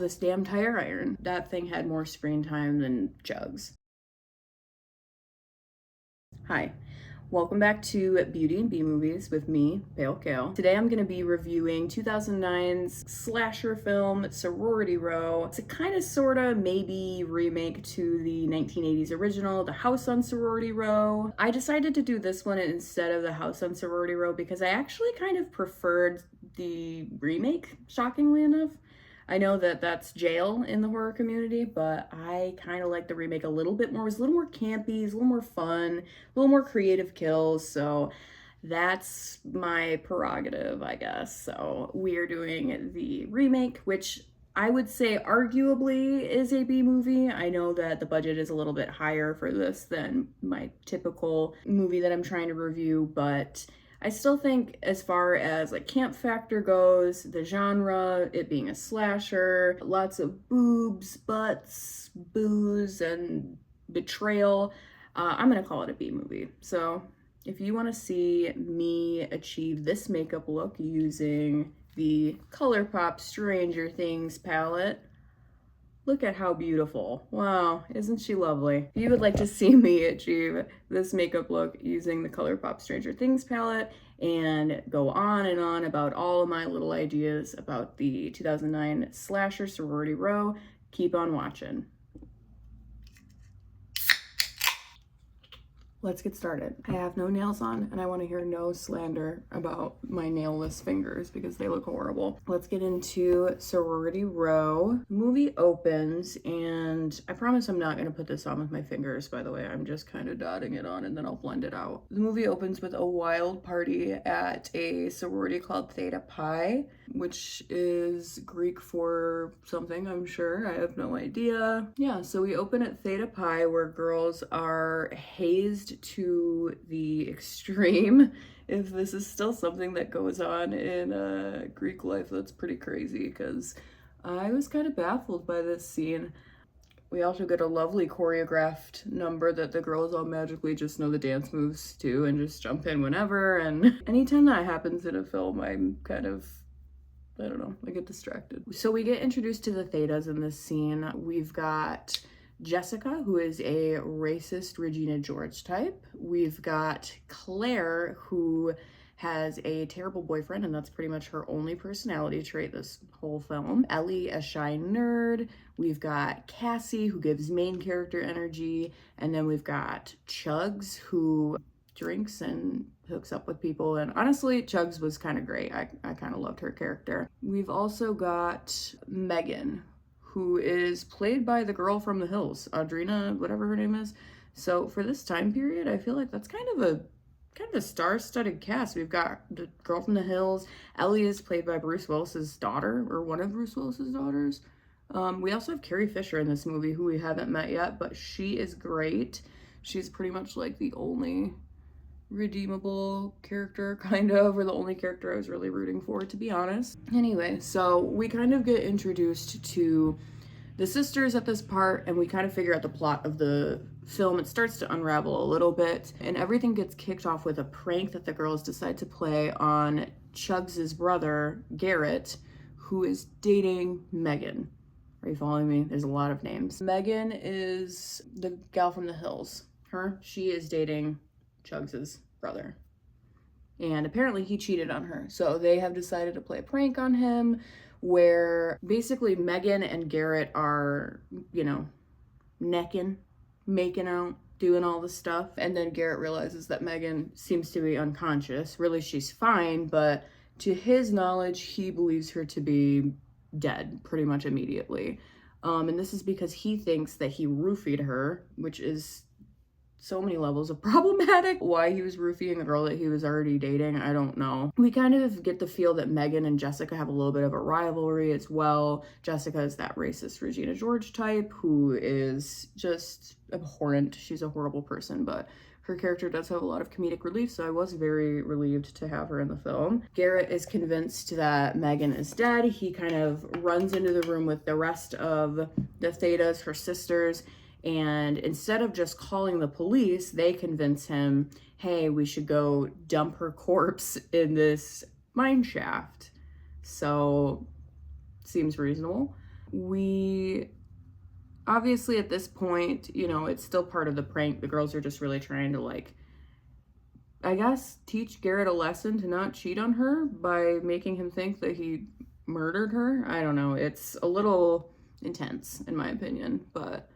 This damn tire iron. That thing had more screen time than Jugs. Hi. Welcome back to Beauty and B Movies with me, Pale Kale. Today I'm going to be reviewing 2009's slasher film Sorority Row. It's a kind of sorta maybe remake to the 1980s original, The House on Sorority Row. I decided to do this one instead of The House on Sorority Row because I actually kind of preferred the remake, shockingly enough. I know that that's jail in the horror community, but I kind of like the remake a little bit more. It was a little more campy, it's a little more fun, a little more creative kills, so that's my prerogative, I guess. So we are doing the remake, which I would say arguably is a B movie. I know that the budget is a little bit higher for this than my typical movie that I'm trying to review, but I still think as far as like camp factor goes, the genre, it being a slasher, lots of boobs, butts, booze, and betrayal, I'm gonna call it a B movie. So if you want to see me achieve this makeup look using the Colourpop Stranger Things palette, look at how beautiful. Wow, isn't she lovely? If you would like to see me achieve this makeup look using the Colourpop Stranger Things palette and go on and on about all of my little ideas about the 2009 slasher Sorority Row, keep on watching. Let's get started. I have no nails on and I want to hear no slander about my nailless fingers because they look horrible. Let's get into Sorority Row. The movie opens and I promise I'm not going to put this on with my fingers, by the way. I'm just kind of dotting it on and then I'll blend it out. The movie opens with a wild party at a sorority called Theta Pi, which is Greek for something, I'm sure. I have no idea. Yeah, so we open at Theta Pi where girls are hazed to the extreme. If this is still something that goes on in Greek life, that's pretty crazy because I was kind of baffled by this scene. We also get a lovely choreographed number that the girls all magically just know the dance moves to and just jump in whenever. And anytime that happens in a film, I'm kind of, I don't know, I get distracted. So we get introduced to the Thetas in this scene. We've got Jessica, who is a racist Regina George type. We've got Claire, who has a terrible boyfriend, and that's pretty much her only personality trait this whole film. Ellie, a shy nerd. We've got Cassie, who gives main character energy. And then we've got Chugs, who drinks and hooks up with people. And honestly, Chugs was kind of great. I kind of loved her character. We've also got Megan, who is played by the girl from The Hills, Audrina, whatever her name is. So for this time period, I feel like that's kind of a star-studded cast. We've got the girl from The Hills. Ellie is played by Bruce Willis's daughter, or one of Bruce Willis's daughters. We also have Carrie Fisher in this movie, who we haven't met yet, but she is great. She's pretty much like the only redeemable character, kind of, or the only character I was really rooting for, to be honest. Anyway, so we kind of get introduced to the sisters at this part, and we kind of figure out the plot of the film. It starts to unravel a little bit, and everything gets kicked off with a prank that the girls decide to play on Chugs' brother, Garrett, who is dating Megan. Are you following me? There's a lot of names. Megan is the gal from The Hills. She is dating Chugs' brother. And apparently he cheated on her. So they have decided to play a prank on him where basically Megan and Garrett are, you know, necking, making out, doing all the stuff. And then Garrett realizes that Megan seems to be unconscious. Really, she's fine, but to his knowledge, he believes her to be dead pretty much immediately. And this is because he thinks that he roofied her, which is so many levels of problematic. Why he was roofing a girl that he was already dating, I don't know. We kind of get the feel that Megan and Jessica have a little bit of a rivalry as well. Jessica is that racist Regina George type who is just abhorrent. She's a horrible person, but her character does have a lot of comedic relief, so I was very relieved to have her in the film. Garrett is convinced that Megan is dead. He kind of runs into the room with the rest of the Thetas, her sisters, and instead of just calling the police, they convince him, hey, we should go dump her corpse in this mine shaft. So, seems reasonable. we obviously at this point, you know, it's still part of the prank. The girls are just really trying to, like, I guess, teach Garrett a lesson to not cheat on her by making him think that he murdered her. I don't know. It's a little intense, in my opinion, but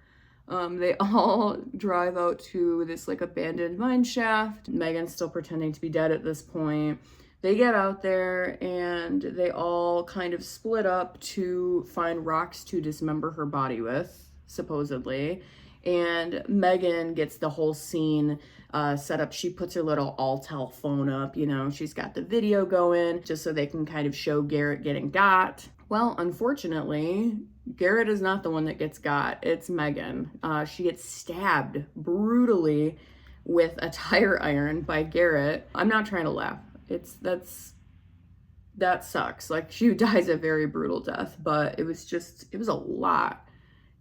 they all drive out to this, like, abandoned mine shaft. Megan's still pretending to be dead at this point. They get out there and they all kind of split up to find rocks to dismember her body with, supposedly. And Megan gets the whole scene set up. She puts her little Altel phone up, you know, she's got the video going just so they can kind of show Garrett getting got. Well, unfortunately, Garrett is not the one that gets got. It's Megan. She gets stabbed brutally with a tire iron by Garrett. I'm not trying to laugh. That sucks. Like, she dies a very brutal death, but it was a lot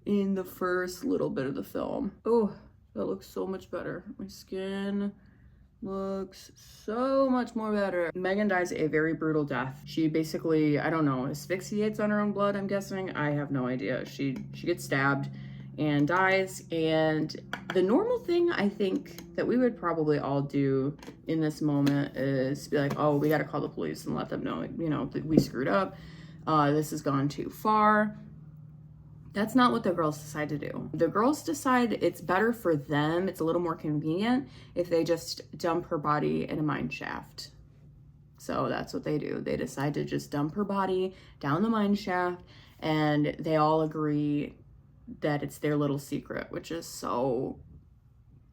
in the first little bit of the film. Oh, that looks so much better. My skin looks so much more better. Megan dies a very brutal death. She basically, I don't know, asphyxiates on her own blood, I'm guessing. I have no idea. She gets stabbed and dies. And the normal thing I think that we would probably all do in this moment is be like, oh, we got to call the police and let them know, you know, that we screwed up. This has gone too far. That's not what the girls decide to do. The girls decide it's better for them, it's a little more convenient if they just dump her body in a mine shaft. So that's what they do. They decide to just dump her body down the mine shaft, and they all agree that it's their little secret, which is so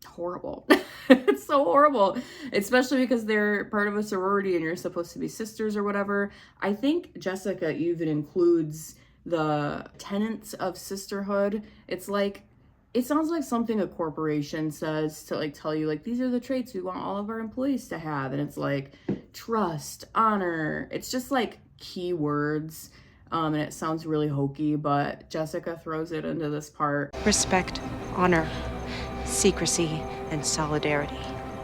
horrible. It's so horrible, especially because they're part of a sorority and you're supposed to be sisters or whatever. I think Jessica even includes the tenets of sisterhood. It's like, it sounds like something a corporation says to, like, tell you, like, these are the traits we want all of our employees to have. And it's like trust, honor. It's just like keywords. And it sounds really hokey, but Jessica throws it into this part. Respect, honor, secrecy, and solidarity.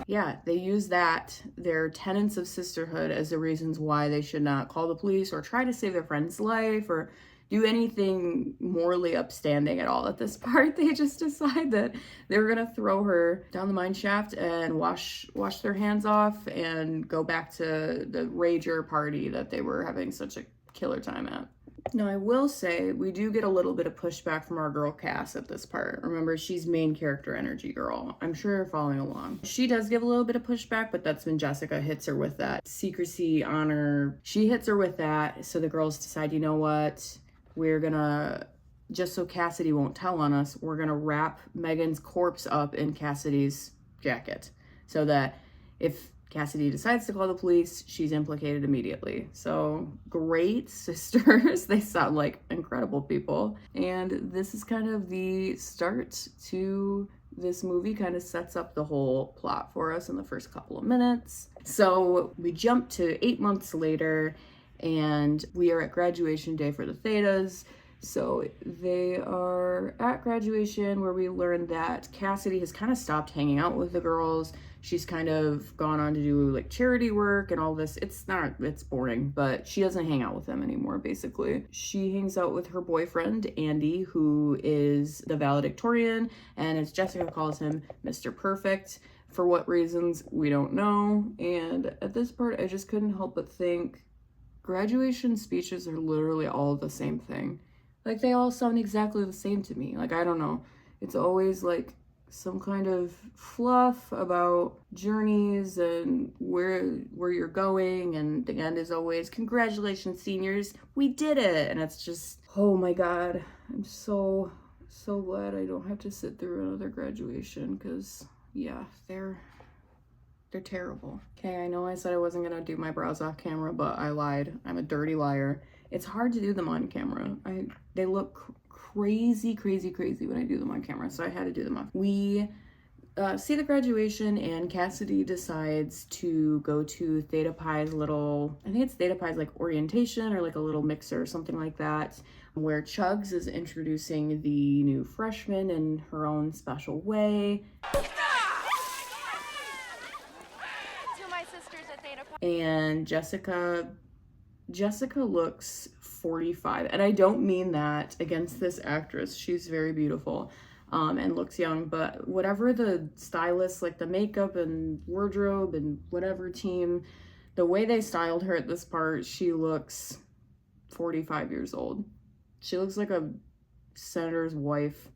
Yeah, they use that, their tenets of sisterhood, as the reasons why they should not call the police or try to save their friend's life or do anything morally upstanding at all. At this part, they just decide that they're gonna throw her down the mine shaft and wash their hands off and go back to the rager party that they were having such a killer time at. Now, I will say, we do get a little bit of pushback from our girl Cass at this part. Remember, she's main character energy girl. I'm sure you're following along. She does give a little bit of pushback, but that's when Jessica hits her with that secrecy, honor. She hits her with that, so the girls decide, you know what? We're gonna, just so Cassidy won't tell on us, we're gonna wrap Megan's corpse up in Cassidy's jacket so that if Cassidy decides to call the police, she's implicated immediately. So great sisters. They sound like incredible people. And this is kind of the start to this movie, kind of sets up the whole plot for us in the first couple of minutes. So we jump to 8 months later, and we are at graduation day for the Thetas. So they are at graduation where we learn that Cassidy has kind of stopped hanging out with the girls. She's kind of gone on to do like charity work and all this. It's boring, but she doesn't hang out with them anymore, basically. She hangs out with her boyfriend, Andy, who is the valedictorian, and as Jessica calls him, Mr. Perfect. For what reasons, we don't know. And at this part, I just couldn't help but think, graduation speeches are literally all the same thing. Like, they all sound exactly the same to me. Like, I don't know. It's always like some kind of fluff about journeys and where you're going, and the end is always, congratulations, seniors, we did it. And it's just, oh my God, I'm so glad I don't have to sit through another graduation, because yeah, they're terrible. Okay, I know I said I wasn't gonna do my brows off camera, but I lied. I'm a dirty liar. It's hard to do them on camera. They look crazy when I do them on camera, so I had to do them off. We see the graduation, and Cassidy decides to go to Theta Pi's little, I think it's Theta Pi's like orientation or like a little mixer or something like that, where Chugs is introducing the new freshman in her own special way. And Jessica looks 45. And I don't mean that against this actress. She's very beautiful and looks young, but whatever the stylist, like the makeup and wardrobe and whatever team, the way they styled her at this part, she looks 45 years old. She looks like a senator's wife.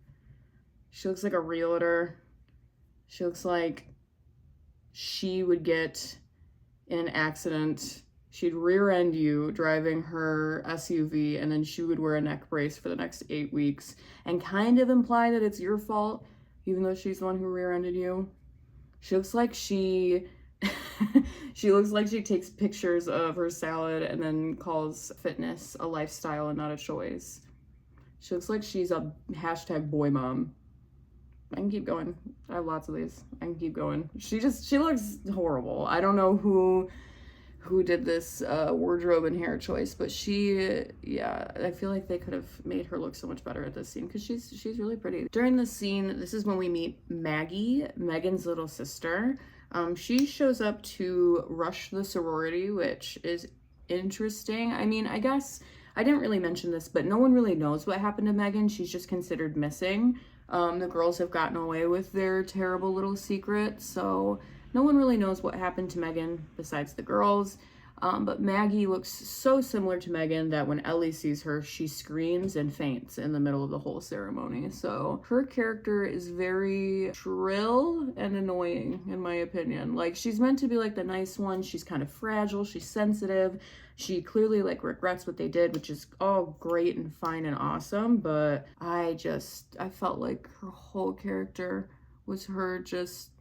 She looks like a realtor. She looks like she would get in an accident. She'd rear end you driving her SUV, and then she would wear a neck brace for the next 8 weeks and kind of imply that it's your fault, even though she's the one who rear ended you. She looks like she looks like she takes pictures of her salad and then calls fitness a lifestyle and not a choice. She looks like she's a hashtag boy mom. I can keep going. I have lots of these. I can keep going. She looks horrible. I don't know who did this wardrobe and hair choice, but yeah, I feel like they could have made her look so much better at this scene because she's really pretty. During this scene, this is when we meet Maggie, Megan's little sister. She shows up to rush the sorority, which is interesting. I mean, I guess I didn't really mention this, but no one really knows what happened to Megan. She's just considered missing. The girls have gotten away with their terrible little secret, so no one really knows what happened to Megan besides the girls. But Maggie looks so similar to Megan that when Ellie sees her, she screams and faints in the middle of the whole ceremony. So her character is very shrill and annoying, in my opinion. Like, she's meant to be like the nice one. She's kind of fragile. She's sensitive. She clearly like regrets what they did, which is all great and fine and awesome. But I felt like her whole character was her just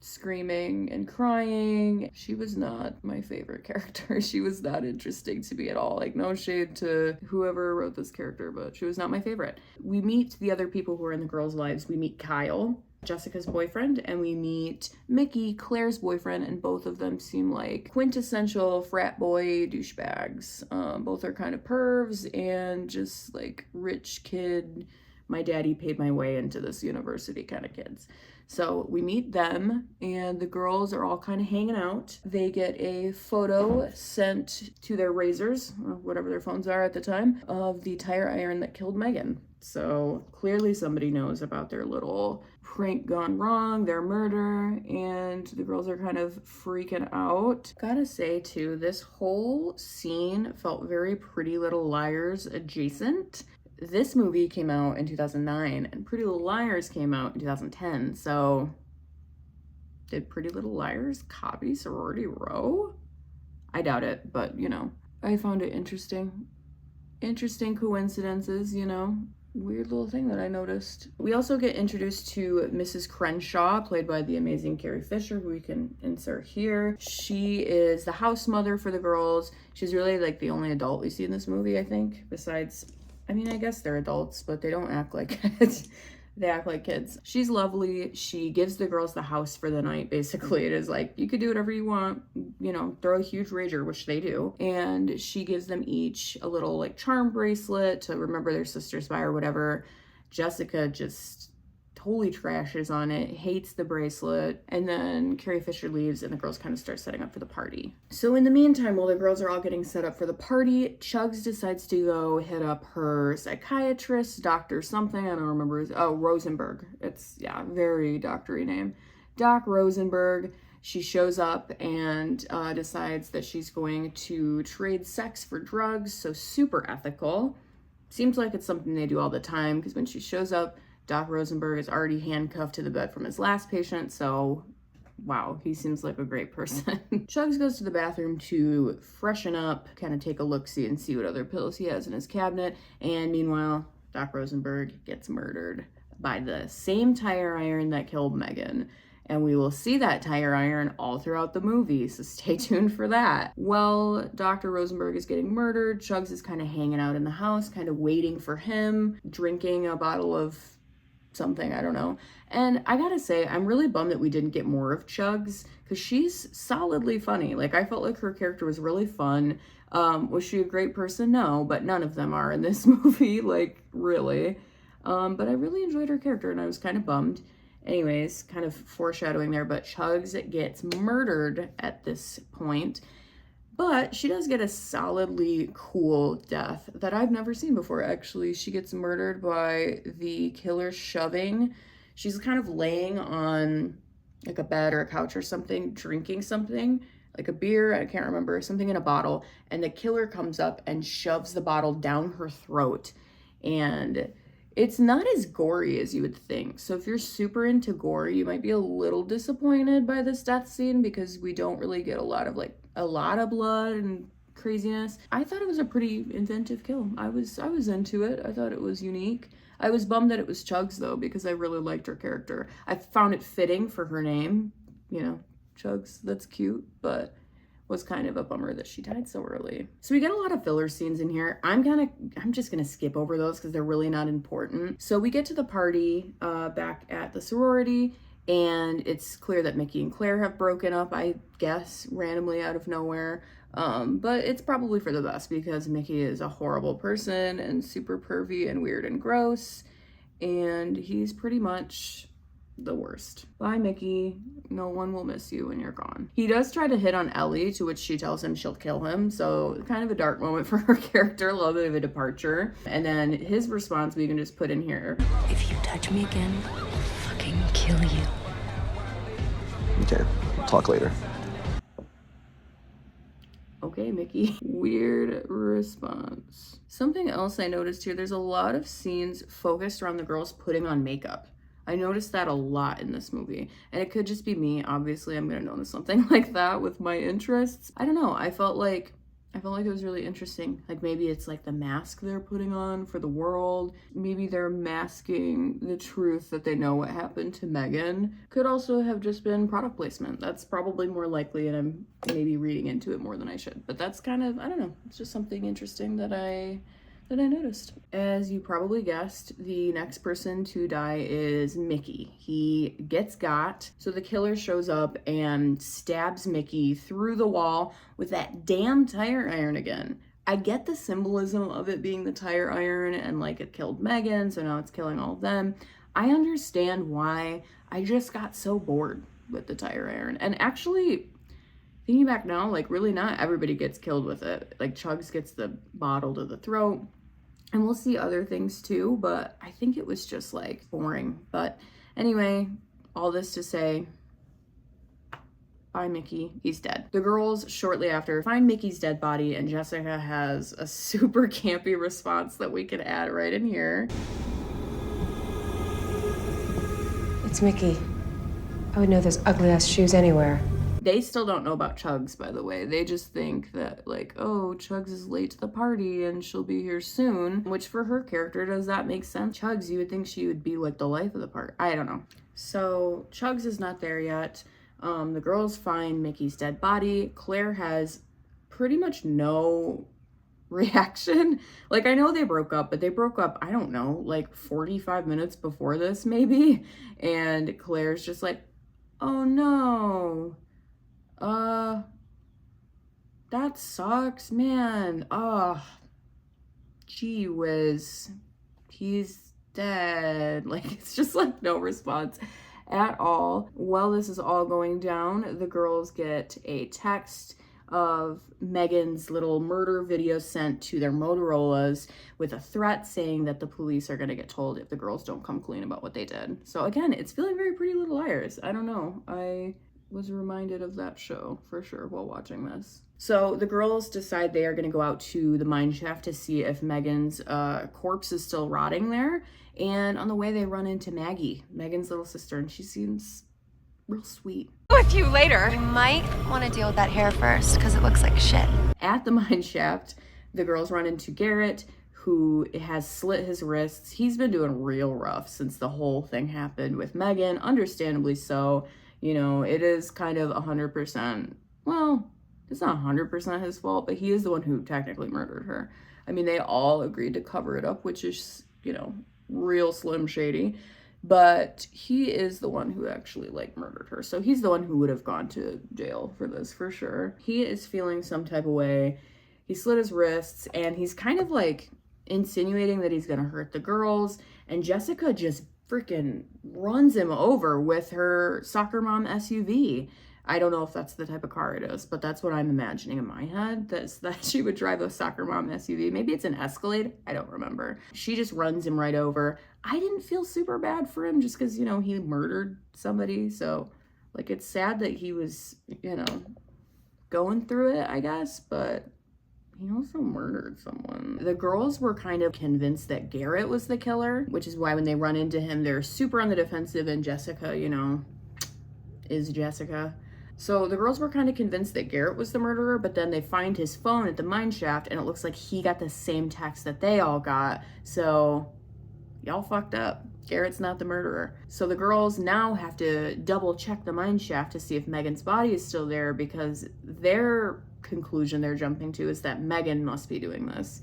screaming and crying. She was not my favorite character. She was not interesting to me at all. Like, no shade to whoever wrote this character, but she was not my favorite. We meet the other people who are in the girls' lives. We meet Kyle, Jessica's boyfriend, and we meet Mickey, Claire's boyfriend, and both of them seem like quintessential frat boy douchebags. Both are kind of pervs and just like rich kid, my daddy paid my way into this university kind of kids. So we meet them, and the girls are all kind of hanging out. They get a photo sent to their razors, or whatever their phones are at the time, of the tire iron that killed Megan. So clearly somebody knows about their little prank gone wrong, their murder, and the girls are kind of freaking out. Gotta say too, this whole scene felt very Pretty Little Liars adjacent. This movie came out in 2009, and Pretty Little Liars came out in 2010, so did Pretty Little Liars copy Sorority Row? I doubt it, but, you know, I found it interesting. Interesting coincidences, you know? Weird little thing that I noticed. We also get introduced to Mrs. Crenshaw, played by the amazing Carrie Fisher, who we can insert here. She is the house mother for the girls. She's really, like, the only adult we see in this movie, I think, besides... I mean, I guess they're adults, but they don't act like kids. They act like kids. She's lovely. She gives the girls the house for the night, basically. It is like, you could do whatever you want, you know, throw a huge rager, which they do. And she gives them each a little, like, charm bracelet to remember their sisters by or whatever. Jessica just totally trashes on it, hates the bracelet, and then Carrie Fisher leaves and the girls kind of start setting up for the party. So in the meantime, while the girls are all getting set up for the party, Chugs decides to go hit up her psychiatrist, Dr. something, I don't remember, Rosenberg. It's, yeah, very doctory name. Doc Rosenberg. She shows up and decides that she's going to trade sex for drugs, so super ethical. Seems like it's something they do all the time, because when she shows up, Doc Rosenberg is already handcuffed to the bed from his last patient, so wow, he seems like a great person. Chugs goes to the bathroom to freshen up, kind of take a look-see and see what other pills he has in his cabinet, and meanwhile, Doc Rosenberg gets murdered by the same tire iron that killed Megan. And we will see that tire iron all throughout the movie, so stay tuned for that. Well, Dr. Rosenberg is getting murdered. Chugs is kind of hanging out in the house, kind of waiting for him, drinking a bottle of something, I don't know. And I gotta say, I'm really bummed that we didn't get more of Chugs, because she's solidly funny. Like, I felt like her character was really fun. Was she a great person? No, but none of them are in this movie, like, really. But I really enjoyed her character, and I was kind of bummed. Anyways, kind of foreshadowing there, but Chugs gets murdered at this point. But she does get a solidly cool death that I've never seen before, actually. She gets murdered by the killer shoving. She's kind of laying on like a bed or a couch or something, drinking something, like a beer, I can't remember, something in a bottle. And the killer comes up and shoves the bottle down her throat. And it's not as gory as you would think. So if you're super into gore, you might be a little disappointed by this death scene because we don't really get a lot of blood and craziness. I thought it was a pretty inventive kill. I was into it. I thought it was unique. I was bummed that it was Chugs though, because I really liked her character. I found it fitting for her name, you know, Chugs, that's cute, but was kind of a bummer that she died so early. So we get a lot of filler scenes in here. I'm just gonna skip over those because they're really not important. So we get to the party back at the sorority, and it's clear that Mickey and Claire have broken up, I guess, randomly out of nowhere. But it's probably for the best because Mickey is a horrible person and super pervy and weird and gross, and he's pretty much the worst. Bye, Mickey. No one will miss you when you're gone. He does try to hit on Ellie, to which she tells him she'll kill him. So kind of a dark moment for her character, a little bit of a departure. And then his response we can just put in here. If you touch me again, I'll fucking kill you. Okay, we'll talk later. Okay, Mickey. Weird response. Something else I noticed here, there's a lot of scenes focused around the girls putting on makeup. I noticed that a lot in this movie, and it could just be me. Obviously, I'm gonna notice something like that with my interests. I don't know. I felt like it was really interesting. Like maybe it's like the mask they're putting on for the world. Maybe they're masking the truth that they know what happened to Megan. Could also have just been product placement. That's probably more likely, and I'm maybe reading into it more than I should. But that's kind of, I don't know. It's just something interesting that I noticed. As you probably guessed, the next person to die is Mickey. He gets got. So the killer shows up and stabs Mickey through the wall with that damn tire iron again. I get the symbolism of it being the tire iron and like it killed Megan, so now it's killing all of them. I understand why. I just got so bored with the tire iron. And actually, thinking back now, like really not everybody gets killed with it. Like Chugs gets the bottle to the throat. And we'll see other things too, but I think it was just like boring. But anyway, all this to say, bye Mickey, he's dead. The girls shortly after find Mickey's dead body, and Jessica has a super campy response that we could add right in here. It's Mickey. I would know those ugly ass shoes anywhere. They still don't know about Chugs, by the way. They just think that, like, oh, Chugs is late to the party and she'll be here soon. Which, for her character, does that make sense? Chugs, you would think she would be, like, the life of the party. I don't know. So, Chugs is not there yet. The girls find Mickey's dead body. Claire has pretty much no reaction. Like, I know they broke up, but they broke up, I don't know, like 45 minutes before this, maybe. And Claire's just like, oh, no. That sucks, man. Gee whiz. He's dead. Like, it's just like no response at all. While this is all going down, the girls get a text of Megan's little murder video sent to their Motorola's with a threat saying that the police are gonna get told if the girls don't come clean about what they did. So again, it's feeling very Pretty Little Liars. I don't know. I was reminded of that show for sure while watching this. So the girls decide they are going to go out to the mine shaft to see if Megan's corpse is still rotting there. And on the way they run into Maggie, Megan's little sister, and she seems real sweet. With you later. You might want to deal with that hair first because it looks like shit. At the mine shaft, the girls run into Garrett, who has slit his wrists. He's been doing real rough since the whole thing happened with Megan, understandably so. You know, it is kind of 100%, well, it's not 100% his fault, but he is the one who technically murdered her. I mean, they all agreed to cover it up, which is, you know, real slim shady. But he is the one who actually, like, murdered her. So he's the one who would have gone to jail for this, for sure. He is feeling some type of way. He slit his wrists, and he's kind of, like, insinuating that he's gonna hurt the girls. And Jessica just freaking runs him over with her soccer mom SUV. I don't know if that's the type of car it is, but that's what I'm imagining in my head, that she would drive a soccer mom SUV. Maybe it's an Escalade. I don't remember. She just runs him right over. I didn't feel super bad for him just because, you know, he murdered somebody. So, like, it's sad that he was, you know, going through it, I guess, but he also murdered someone. The girls were kind of convinced that Garrett was the killer, which is why when they run into him, they're super on the defensive, and Jessica, you know, is Jessica. So the girls were kind of convinced that Garrett was the murderer, but then they find his phone at the mine shaft, and it looks like he got the same text that they all got. So y'all fucked up. Garrett's not the murderer. So the girls now have to double check the mine shaft to see if Megan's body is still there, because their conclusion they're jumping to is that Megan must be doing this,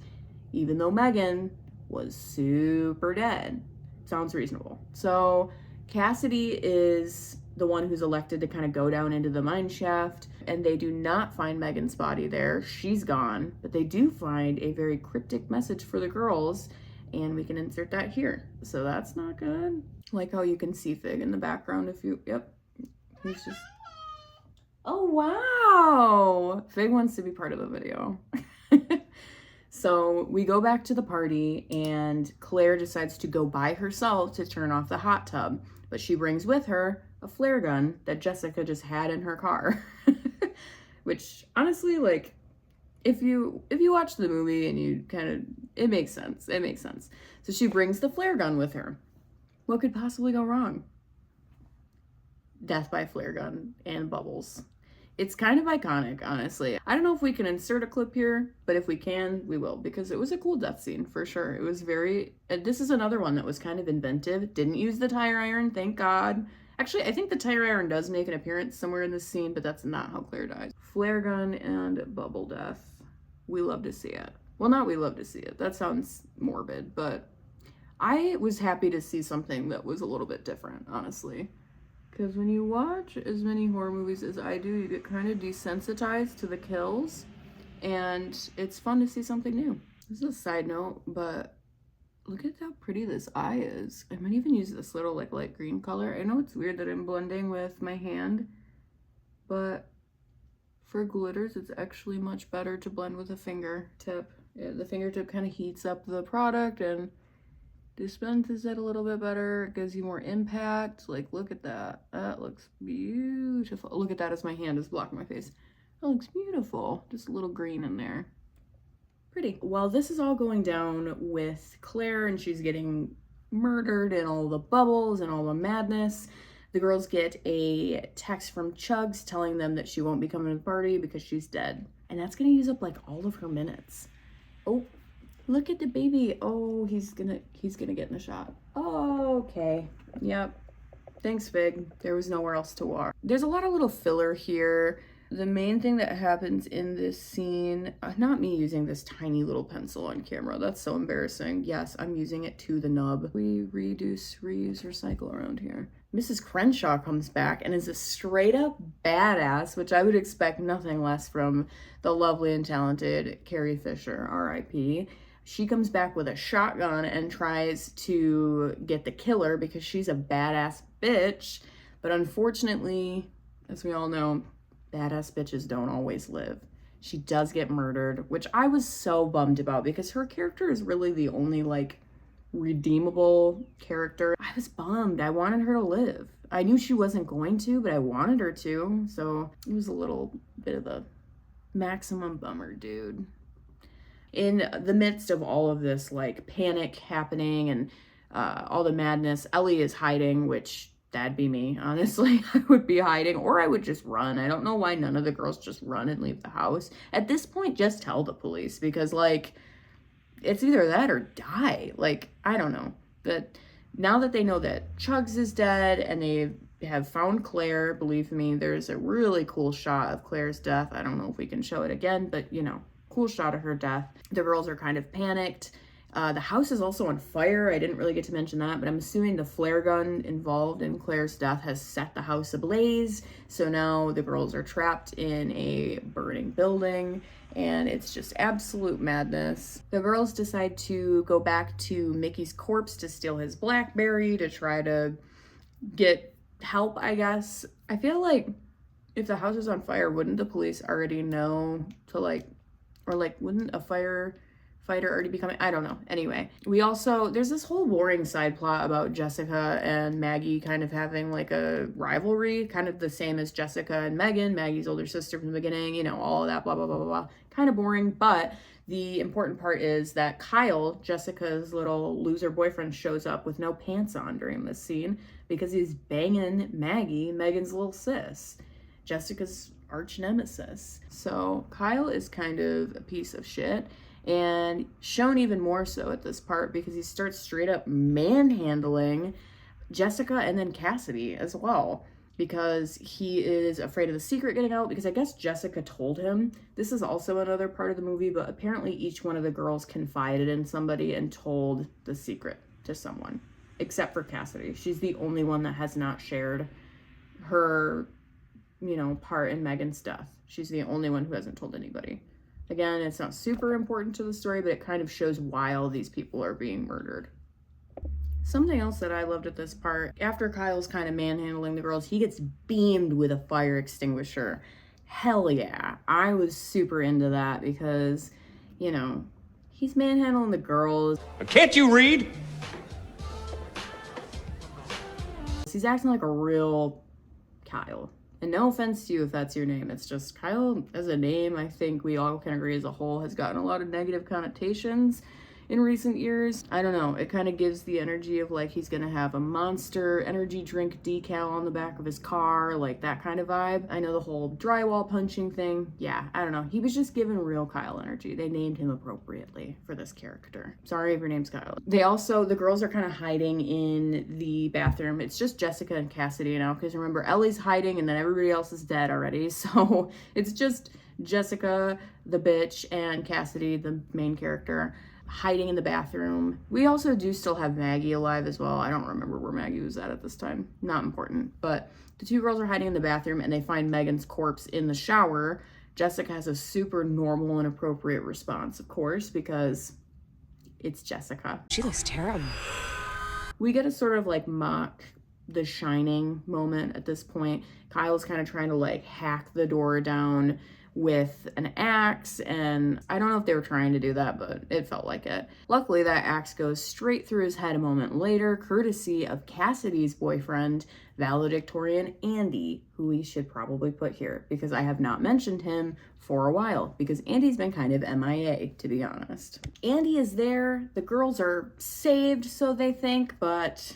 even though Megan was super dead. Sounds reasonable. So Cassidy is the one who's elected to kind of go down into the mine shaft, and they do not find Megan's body there. She's gone, but they do find a very cryptic message for the girls, and we can insert that here. So that's not good. Like how you can see Fig in the background if you, yep, he's just, oh wow, Fig wants to be part of the video. So we go back to the party, and Claire decides to go by herself to turn off the hot tub, but she brings with her a flare gun that Jessica just had in her car. Which honestly, like, if you watch the movie and you kind of, it makes sense. So she brings the flare gun with her. What could possibly go wrong? Death by flare gun and bubbles. It's kind of iconic, honestly. I don't know if we can insert a clip here, but if we can, we will, because it was a cool death scene for sure. It was very, this is another one that was kind of inventive. Didn't use the tire iron, thank God. Actually, I think the tire iron does make an appearance somewhere in this scene, but that's not how Claire dies. Flare gun and bubble death. We love to see it. Well, not we love to see it. That sounds morbid, but I was happy to see something that was a little bit different, honestly. Because when you watch as many horror movies as I do, you get kind of desensitized to the kills, and it's fun to see something new. This is a side note, but look at how pretty this eye is. I might even use this little like light green color. I know it's weird that I'm blending with my hand, but for glitters, it's actually much better to blend with a fingertip. Yeah, the fingertip kind of heats up the product and dispenses it a little bit better. It gives you more impact. Like, look at that. That looks beautiful. Look at that as my hand is blocking my face. That looks beautiful. Just a little green in there. Pretty. While this is all going down with Claire and she's getting murdered and all the bubbles and all the madness, the girls get a text from Chugs telling them that she won't be coming to the party because she's dead. And that's gonna use up like all of her minutes. Oh, look at the baby. Oh, he's gonna get in the shot. Oh, okay. Yep. Thanks, Fig. There was nowhere else to walk. There's a lot of little filler here. The main thing that happens in this scene, not me using this tiny little pencil on camera. That's so embarrassing. Yes, I'm using it to the nub. We reduce, reuse, recycle around here. Mrs. Crenshaw comes back and is a straight up badass, which I would expect nothing less from the lovely and talented Carrie Fisher, RIP. She comes back with a shotgun and tries to get the killer because she's a badass bitch. But unfortunately, as we all know, badass bitches don't always live. She does get murdered, which I was so bummed about because her character is really the only like redeemable character. I was bummed. I wanted her to live. I knew she wasn't going to, but I wanted her to. So it was a little bit of a maximum bummer, dude. In the midst of all of this like panic happening and all the madness, Ellie is hiding, which that'd be me, honestly. I would be hiding, or I would just run. I don't know why none of the girls just run and leave the house. At this point, just tell the police, because like it's either that or die. Like, I don't know. But now that they know that Chugs is dead and they have found Claire, believe me, there's a really cool shot of Claire's death. I don't know if we can show it again, but you know, cool shot of her death. The girls are kind of panicked. The house is also on fire. I didn't really get to mention that, but I'm assuming the flare gun involved in Claire's death has set the house ablaze. So now the girls are trapped in a burning building, and it's just absolute madness. The girls decide to go back to Mickey's corpse to steal his BlackBerry to try to get help, I guess. I feel like If the house is on fire, wouldn't the police already know to like, or like, wouldn't a firefighter already be coming? I don't know. Anyway, there's this whole boring side plot about Jessica and Maggie kind of having like a rivalry, kind of the same as Jessica and Megan, Maggie's older sister from the beginning, you know, all of that, blah, blah, blah, blah, blah. Kind of boring, but the important part is that Kyle, Jessica's little loser boyfriend, shows up with no pants on during this scene because he's banging Maggie, Megan's little sis, Jessica's arch nemesis. So Kyle is kind of a piece of shit, and shown even more so at this part because he starts straight up manhandling Jessica and then Cassidy as well, because he is afraid of the secret getting out, because I guess Jessica told him. This is also another part of the movie, but apparently each one of the girls confided in somebody and told the secret to someone, except for Cassidy. She's the only one that has not shared her, you know, part in Megan's death. She's the only one who hasn't told anybody. Again, it's not super important to the story, but it kind of shows why all these people are being murdered. Something else that I loved at this part, after Kyle's kind of manhandling the girls, he gets beamed with a fire extinguisher. Hell yeah. I was super into that because, you know, he's manhandling the girls. Can't you read? He's acting like a real Kyle. And no offense to you if that's your name. It's just Kyle as a name, I think we all can agree as a whole, has gotten a lot of negative connotations in recent years. I don't know, it kind of gives the energy of like he's gonna have a Monster energy drink decal on the back of his car, like that kind of vibe. I know the whole drywall punching thing, yeah, I don't know. He was just given real Kyle energy. They named him appropriately for this character. Sorry if your name's Kyle. The girls are kind of hiding in the bathroom. It's just Jessica and Cassidy now, because remember, Ellie's hiding and then everybody else is dead already. So it's just Jessica, the bitch, and Cassidy, the main character, hiding in the bathroom. We also do still have Maggie alive as well. I don't remember where Maggie was at this time. Not important. But the two girls are hiding in the bathroom and they find Megan's corpse in the shower. Jessica has a super normal and appropriate response, of course, because it's Jessica. She looks terrible. We get a sort of like mock The Shining moment at this point. Kyle's kind of trying to like hack the door down with an axe, and I don't know if they were trying to do that, but it felt like it. Luckily, that axe goes straight through his head a moment later, courtesy of Cassidy's boyfriend, valedictorian Andy, who we should probably put here, because I have not mentioned him for a while, because Andy's been kind of MIA, to be honest. Andy is there, the girls are saved, so they think, but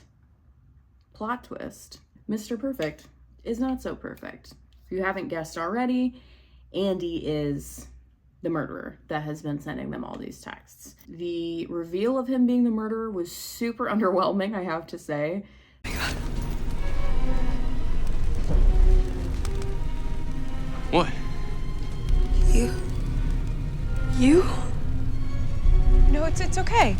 plot twist. Mr. Perfect is not so perfect. If you haven't guessed already, Andy is the murderer that has been sending them all these texts. The reveal of him being the murderer was super underwhelming, I have to say. Oh my God. What? You? No, it's okay.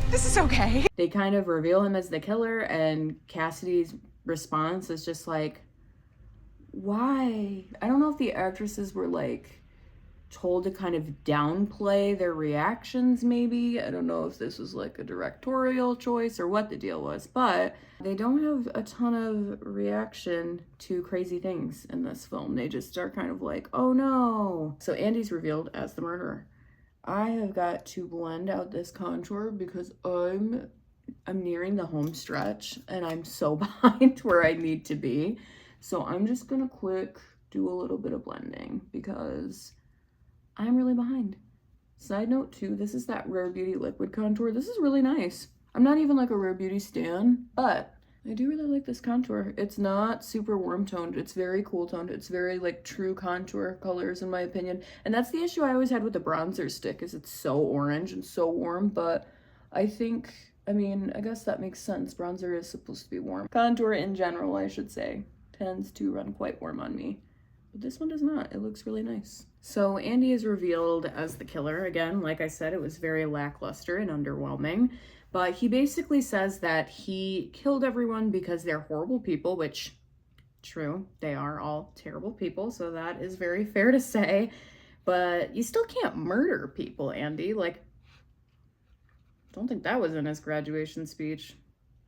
This is okay. They kind of reveal him as the killer, and Cassidy's response is just like, why? I don't know if the actresses were like told to kind of downplay their reactions, maybe. I don't know if this was like a directorial choice or what the deal was, but they don't have a ton of reaction to crazy things in this film. They just are kind of like, oh no. So Andy's revealed as the murderer. I have got to blend out this contour because I'm nearing the home stretch and I'm so behind where I need to be. So I'm just gonna quick do a little bit of blending because I'm really behind. Side note too, this is that Rare Beauty liquid contour. This is really nice. I'm not even like a Rare Beauty stan, but I do really like this contour. It's not super warm toned. It's very cool toned. It's very like true contour colors in my opinion. And that's the issue I always had with the bronzer stick, is it's so orange and so warm, but I think, I guess that makes sense. Bronzer is supposed to be warm. Contour in general, I should say, tends to run quite warm on me, but this one does not. It looks really nice. So Andy is revealed as the killer. Again, like I said, it was very lackluster and underwhelming, but he basically says that he killed everyone because they're horrible people, which, true, they are all terrible people, so that is very fair to say, but you still can't murder people, Andy. Like, don't think that was in his graduation speech.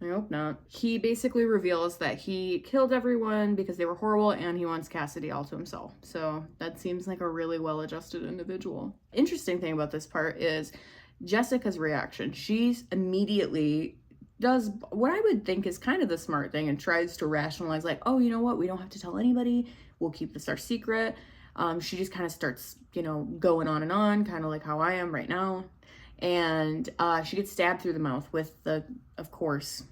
I hope not. He basically reveals that he killed everyone because they were horrible and he wants Cassidy all to himself. So that seems like a really well-adjusted individual. Interesting thing about this part is Jessica's reaction. She's immediately does what I would think is kind of the smart thing and tries to rationalize like, oh, you know what? We don't have to tell anybody. We'll keep this our secret. She just kind of starts, you know, going on and on, kind of like how I am right now. And she gets stabbed through the mouth with the, of course,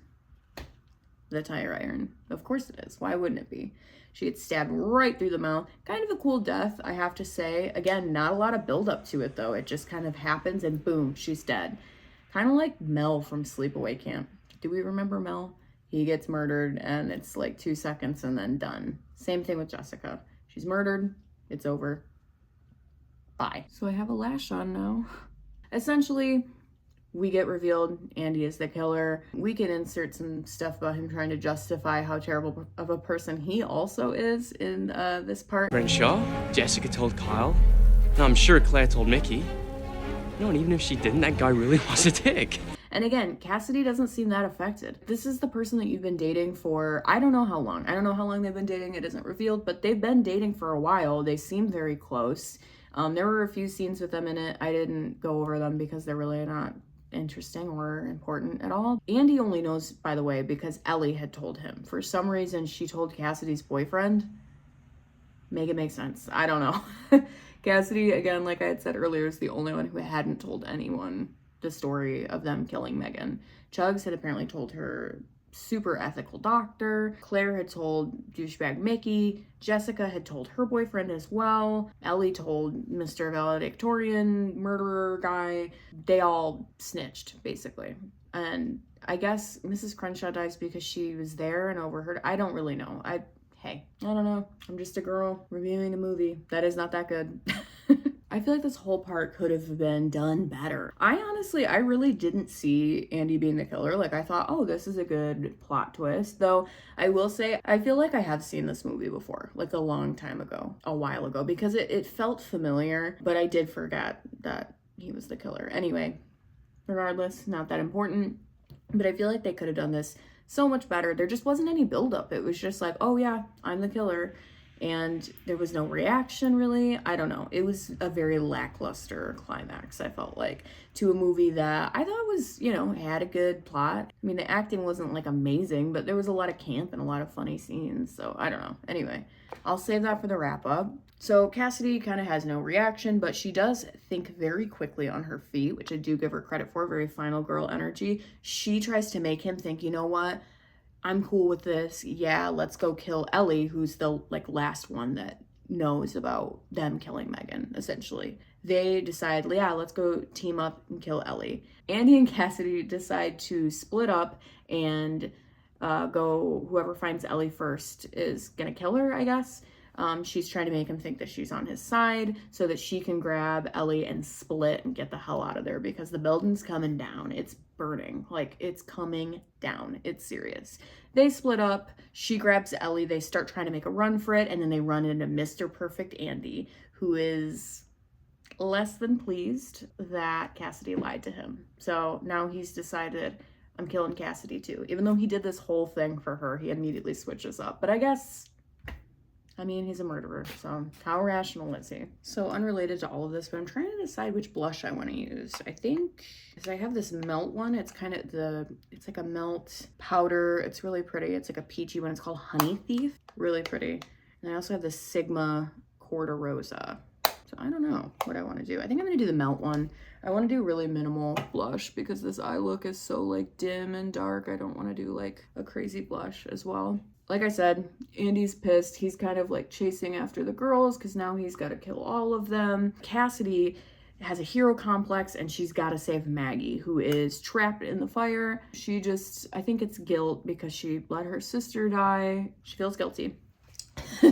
the tire iron. Of course it is. Why wouldn't it be? She gets stabbed right through the mouth. Kind of a cool death, I have to say. Again, not a lot of build up to it though. It just kind of happens and boom, she's dead. Kind of like Mel from Sleepaway Camp. Do we remember Mel? He gets murdered and it's like 2 seconds and then done. Same thing with Jessica. She's murdered. It's over. Bye. So I have a lash on now. Essentially, we get revealed Andy is the killer. We can insert some stuff about him trying to justify how terrible of a person he also is in this part. Crenshaw, Jessica told Kyle. And I'm sure Claire told Mickey. No, and even if she didn't, that guy really was a dick. And again, Cassidy doesn't seem that affected. This is the person that you've been dating for, I don't know how long. I don't know how long they've been dating. It isn't revealed, but they've been dating for a while. They seem very close. There were a few scenes with them in it. I didn't go over them because they're really not interesting or important at all. Andy only knows, by the way, because Ellie had told him. For some reason, she told Cassidy's boyfriend. Make it make sense. I don't know. Cassidy, again, like I had said earlier, is the only one who hadn't told anyone the story of them killing Megan. Chugs had apparently told her super ethical doctor. Claire had told douchebag Mickey. Jessica had told her boyfriend as well. Ellie told Mr. Valedictorian murderer guy. They all snitched, basically. And I guess Mrs. Crenshaw dies because she was there and overheard. I don't really know. Hey, I don't know. I'm just a girl reviewing a movie that is not that good. I feel like this whole part could have been done better. I really didn't see Andy being the killer. Like, I thought, oh, this is a good plot twist. Though, I will say, I feel like I have seen this movie before, like a long time ago, a while ago, because it felt familiar, but I did forget that he was the killer. Anyway, regardless, not that important. But I feel like they could have done this so much better. There just wasn't any buildup. It was just like, oh yeah, I'm the killer. And there was no reaction, really. I don't know. It was a very lackluster climax, I felt like, to a movie that I thought was, you know, had a good plot. I mean, the acting wasn't, like, amazing, but there was a lot of camp and a lot of funny scenes, so I don't know. Anyway, I'll save that for the wrap-up. So Cassidy kind of has no reaction, but she does think very quickly on her feet, which I do give her credit for, very final girl energy. She tries to make him think, you know what? I'm cool with this. Yeah, let's go kill Ellie, who's the like last one that knows about them killing Megan, essentially. They decide, yeah, let's go team up and kill Ellie. Andy and Cassidy decide to split up and go, whoever finds Ellie first is gonna kill her, I guess. She's trying to make him think that she's on his side so that she can grab Ellie and split and get the hell out of there because the building's coming down. It's burning. Like, it's coming down. It's serious. They split up. She grabs Ellie. They start trying to make a run for it, and then they run into Mr. Perfect Andy, who is less than pleased that Cassidy lied to him. So now he's decided, I'm killing Cassidy too. Even though he did this whole thing for her, he immediately switches up. But I guess, I mean, he's a murderer, so how rational is he? So unrelated to all of this, but I'm trying to decide which blush I want to use. I think, because I have this melt one, it's kind of it's like a melt powder. It's really pretty. It's like a peachy one. It's called Honey Thief. Really pretty. And I also have the Sigma Corda Rosa. So I don't know what I want to do. I think I'm going to do the melt one. I want to do really minimal blush because this eye look is so like dim and dark. I don't want to do like a crazy blush as well. Like I said, Andy's pissed. He's kind of like chasing after the girls because now he's got to kill all of them. Cassidy has a hero complex and she's got to save Maggie, who is trapped in the fire. She just, I think it's guilt because she let her sister die. She feels guilty.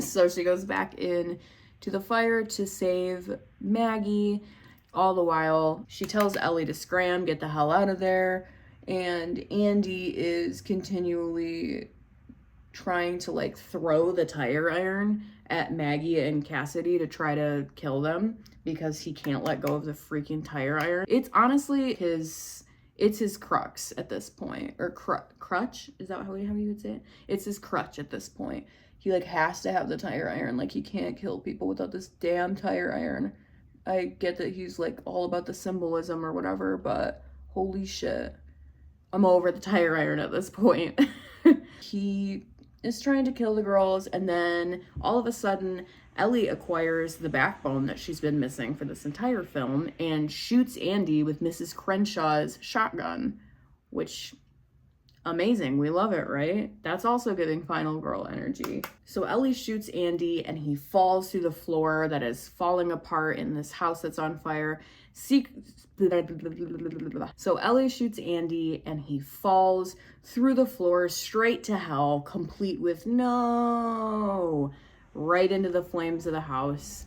So she goes back in to the fire to save Maggie. All the while, she tells Ellie to scram, get the hell out of there. And Andy is continually trying to like throw the tire iron at Maggie and Cassidy to try to kill them because he can't let go of the freaking tire iron. It's honestly it's his crux at this point, or crutch, is that how you would say it? It's his crutch at this point. He like has to have the tire iron. Like he can't kill people without this damn tire iron. I get that he's like all about the symbolism or whatever, but holy shit, I'm over the tire iron at this point. He is trying to kill the girls, and then all of a sudden Ellie acquires the backbone that she's been missing for this entire film and shoots Andy with Mrs. Crenshaw's shotgun, which, amazing. We love it, right? That's also giving final girl energy. So Ellie shoots Andy and he falls through the floor that is falling apart in this house that's on fire. So Ellie shoots Andy and he falls through the floor straight to hell, complete with no, right into the flames of the house.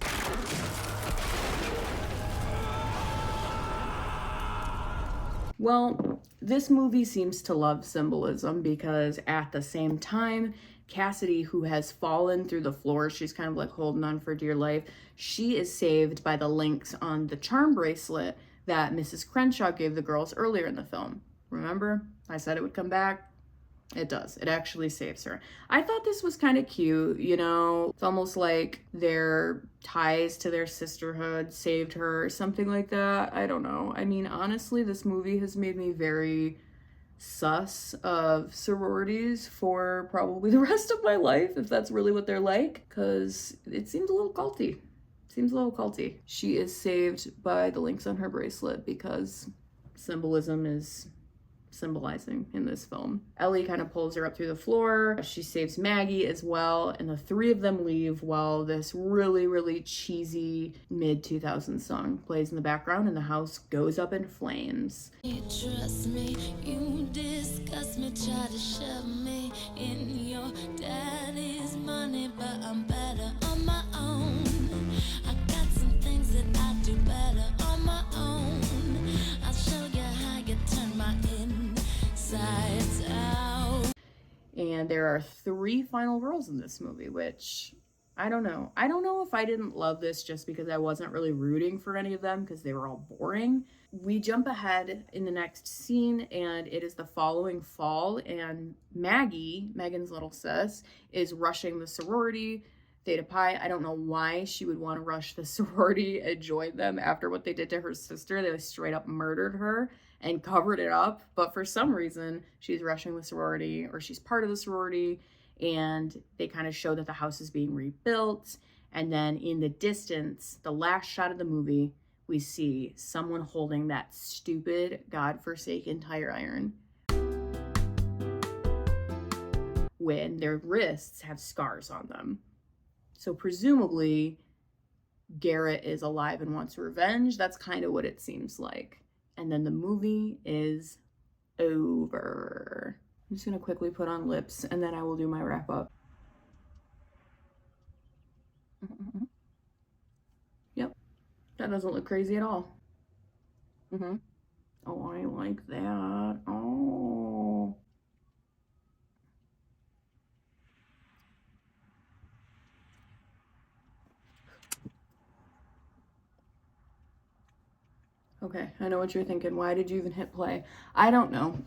Well, this movie seems to love symbolism because at the same time, Cassidy, who has fallen through the floor, she's kind of like holding on for dear life. She is saved by the links on the charm bracelet that Mrs. Crenshaw gave the girls earlier in the film. Remember? I said it would come back. It does. It actually saves her. I thought this was kind of cute, you know? It's almost like their ties to their sisterhood saved her or something like that. I don't know. I mean, honestly, this movie has made me very sus of sororities for probably the rest of my life, if that's really what they're like, because it seems a little culty. She is saved by the links on her bracelet because symbolism is symbolizing in this film. Ellie kind of pulls her up through the floor. She saves Maggie as well, and the three of them leave while this really, really cheesy mid-2000s song plays in the background and the house goes up in flames. You trust me, you discuss me, try to shove me in your daddy's money, but I'm better on my own. I got some things that I do better on my own. I'll show you how you turn my insides out. And there are 3 final girls in this movie, which I don't know. I don't know if I didn't love this just because I wasn't really rooting for any of them because they were all boring. We jump ahead in the next scene and it is the following fall, and Maggie, Megan's little sis, is rushing the sorority, Theta Pi. I don't know why she would want to rush the sorority and join them after what they did to her sister. They straight up murdered her and covered it up, but for some reason she's rushing the sorority, or she's part of the sorority, and they kind of show that the house is being rebuilt. And then in the distance, the last shot of the movie, we see someone holding that stupid godforsaken tire iron when their wrists have scars on them. So presumably Garrett is alive and wants revenge. That's kind of what it seems like. And then the movie is over. I'm just gonna quickly put on lips and then I will do my wrap up. Yep, that doesn't look crazy at all. Oh, I like that. Oh. Okay, I know what you're thinking. Why did you even hit play? I don't know.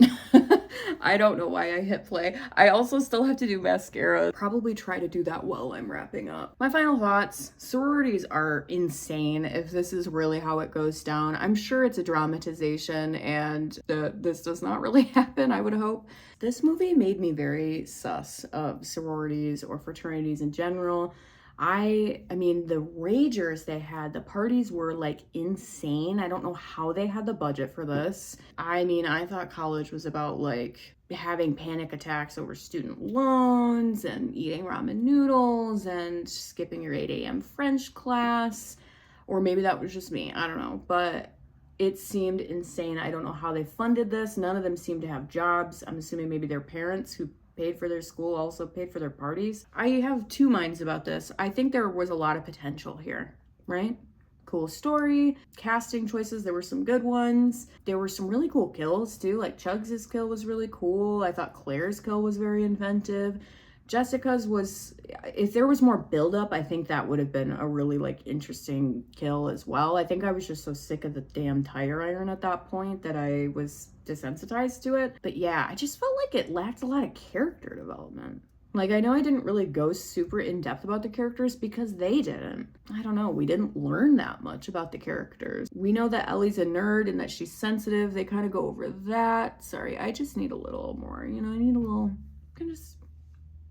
I don't know why I hit play. I also still have to do mascara. Probably try to do that while I'm wrapping up. My final thoughts. Sororities are insane if this is really how it goes down. I'm sure it's a dramatization and this does not really happen, I would hope. This movie made me very sus of sororities or fraternities in general. I mean, the ragers they had, the parties were like insane. I don't know how they had the budget for this. I mean, I thought college was about like having panic attacks over student loans and eating ramen noodles and skipping your 8 a.m. French class. Or maybe that was just me. I don't know. But it seemed insane. I don't know how they funded this. None of them seemed to have jobs. I'm assuming maybe their parents who paid for their school also paid for their parties. I have 2 minds about this. I think there was a lot of potential here, right? Cool story, casting choices, there were some good ones. There were some really cool kills too, like Chugs' kill was really cool. I thought Claire's kill was very inventive. Jessica's was, if there was more buildup, I think that would have been a really like interesting kill as well. I think I was just so sick of the damn tire iron at that point that I was desensitized to it. But yeah, I just felt like it lacked a lot of character development. Like, I know I didn't really go super in-depth about the characters because they didn't. I don't know, we didn't learn that much about the characters. We know that Ellie's a nerd and that she's sensitive. They kind of go over that. Sorry, I just need a little more, you know, I need a little, I can just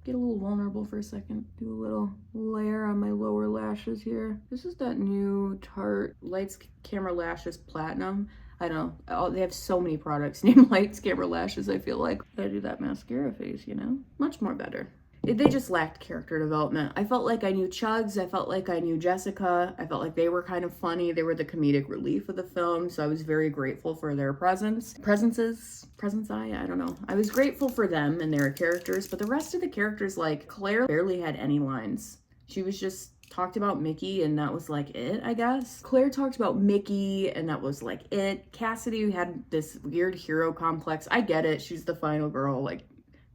get a little vulnerable for a second. Do a little layer on my lower lashes here. This is that new Tarte Lights Camera Lashes Platinum. I don't know, they have so many products named Lights Camera Lashes, I feel like. I do that mascara face, you know? Much more better. They just lacked character development. I felt like I knew Chugs, I felt like I knew Jessica, I felt like they were kind of funny, they were the comedic relief of the film, so I was very grateful for their presence. I don't know. I was grateful for them and their characters, but the rest of the characters, like Claire barely had any lines. She was just talked about Mickey and that was like it, I guess. Claire talked about Mickey and that was like it. Cassidy had this weird hero complex. I get it, she's the final girl. Like,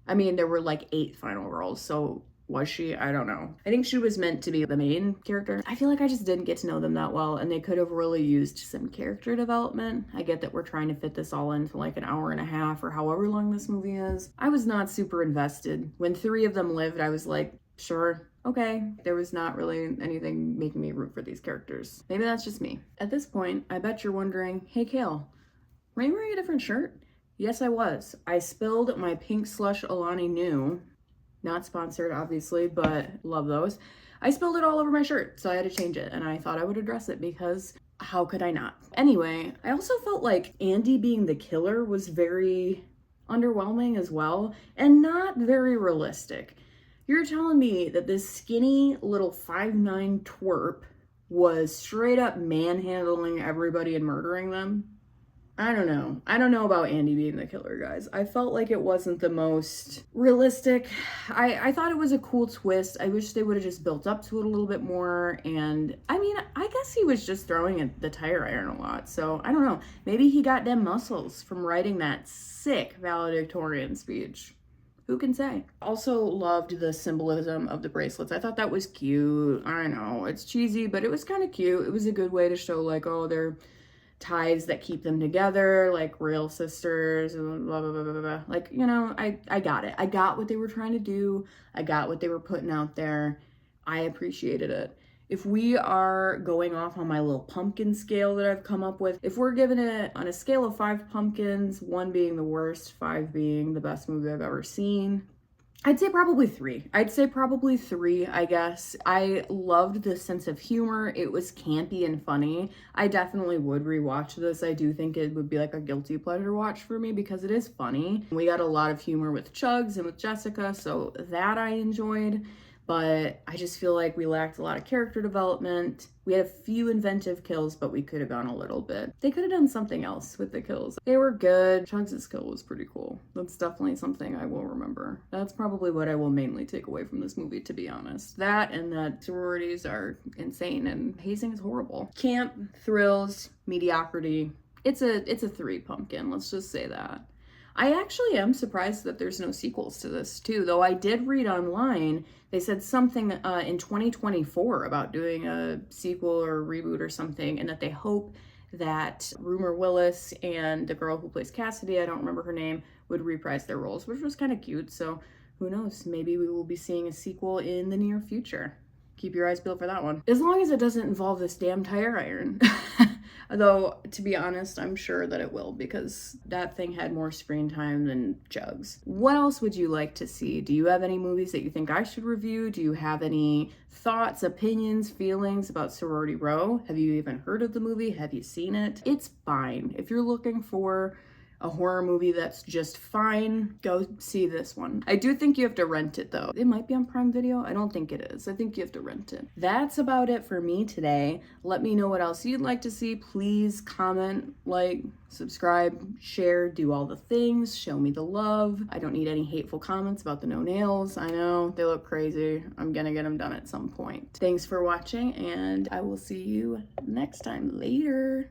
I mean, there were like 8 final girls, so was she? I don't know. I think she was meant to be the main character. I feel like I just didn't get to know them that well and they could have really used some character development. I get that we're trying to fit this all into like an hour and a half or however long this movie is. I was not super invested. When 3 of them lived, I was like, sure, okay. There was not really anything making me root for these characters. Maybe that's just me. At this point, I bet you're wondering, hey Kale, were you wearing a different shirt? Yes, I was. I spilled my pink slush Alani Nu. Not sponsored, obviously, but love those. I spilled it all over my shirt, so I had to change it, and I thought I would address it because how could I not? Anyway, I also felt like Andy being the killer was very underwhelming as well, and not very realistic. You're telling me that this skinny little 5'9" twerp was straight up manhandling everybody and murdering them? I don't know. I don't know about Andy being the killer, guys. I felt like it wasn't the most realistic. I thought it was a cool twist. I wish they would have just built up to it a little bit more. And I mean, I guess he was just throwing the tire iron a lot. So I don't know. Maybe he got them muscles from writing that sick valedictorian speech. Who can say? Also loved the symbolism of the bracelets. I thought that was cute. I know, it's cheesy, but it was kind of cute. It was a good way to show like, oh, they're ties that keep them together, like real sisters, and blah, blah, blah, blah, blah. Like, you know, I got it. I got what they were trying to do. I got what they were putting out there. I appreciated it. If we are going off on my little pumpkin scale that I've come up with, if we're giving it on a scale of 5 pumpkins, 1 being the worst, 5 being the best movie I've ever seen, I'd say probably 3. I'd say probably 3, I guess. I loved the sense of humor. It was campy and funny. I definitely would rewatch this. I do think it would be like a guilty pleasure watch for me because it is funny. We got a lot of humor with Chugs and with Jessica, so that I enjoyed. But I just feel like we lacked a lot of character development. We had a few inventive kills, but we could have gone a little bit. They could have done something else with the kills. They were good. Chugs' kill was pretty cool. That's definitely something I will remember. That's probably what I will mainly take away from this movie, to be honest. That and that sororities are insane and hazing is horrible. Camp, thrills, mediocrity. It's a 3 pumpkin, let's just say that. I actually am surprised that there's no sequels to this too, though I did read online, they said something in 2024 about doing a sequel or reboot or something, and that they hope that Rumor Willis and the girl who plays Cassidy, I don't remember her name, would reprise their roles, which was kind of cute, so who knows, maybe we will be seeing a sequel in the near future. Keep your eyes peeled for that one. As long as it doesn't involve this damn tire iron. Though, to be honest, I'm sure that it will because that thing had more screen time than Chugs. What else would you like to see? Do you have any movies that you think I should review? Do you have any thoughts, opinions, feelings about Sorority Row? Have you even heard of the movie? Have you seen it? It's fine. If you're looking for a horror movie that's just fine, go see this one. I do think you have to rent it though. It might be on Prime Video. I don't think it is. I think you have to rent it. That's about it for me today. Let me know what else you'd like to see. Please comment, like, subscribe, share, do all the things. Show me the love. I don't need any hateful comments about the no nails. I know they look crazy. I'm gonna get them done at some point. Thanks for watching and I will see you next time. Later.